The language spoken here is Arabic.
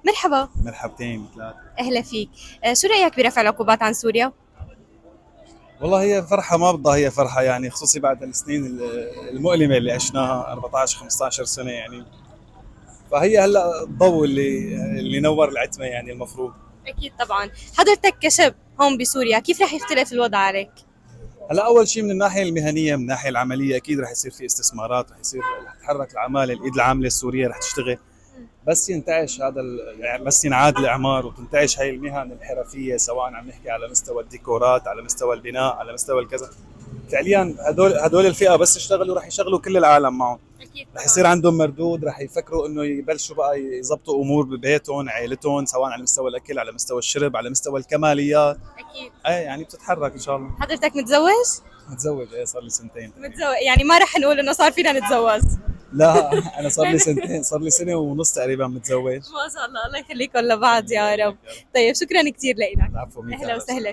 مرحبا. مرحبتين ثلاثة. أهلا فيك. شو رأيك برفع العقوبات عن سوريا؟ والله هي فرحة ما بدها، هي فرحة يعني خصوصي بعد السنين المؤلمة اللي عشناها 14 15 سنة يعني. فهي هلا الضوء اللي نور العتمة يعني المفروض. أكيد طبعا. حضرتك كشاب هون بسوريا كيف رح يختلف الوضع عليك؟ هلا أول شيء من الناحية المهنية، من الناحية العملية أكيد رح يصير في استثمارات، رح تتحرك العمالة، الإيد العاملة السورية رح تشتغل. بس ينتعش يعني بس ينعاد الإعمار وتنتعش هاي المهن الحرفية، سواء عم نحكي على مستوى الديكورات، على مستوى البناء، على مستوى الكذا. فعليا هدول الفئه بس يشتغلوا رح يشغلوا كل العالم معهم. أكيد رح طبعا. يصير عندهم مردود، رح يفكروا انه يبلشوا بقى يظبطوا امور ببيتهم عائلتهم، سواء على مستوى الاكل، على مستوى الشرب، على مستوى الكماليات. أكيد. ايه يعني بتتحرك ان شاء الله. حضرتك متزوج؟ متزوج، ايه صار لي سنتين تقريبا. متزوج يعني ما رح نقول إنه صار فينا نتزوج. لا انا صار لي سنتين، صار لي سنه ونص تقريبا متزوج. ما شاء الله، الله يخليكم لبعض يا الله رب. يخليك يا رب. طيب شكرا كثير لك. العفو، مين أهلا اهلا وسهلا. وسهلا.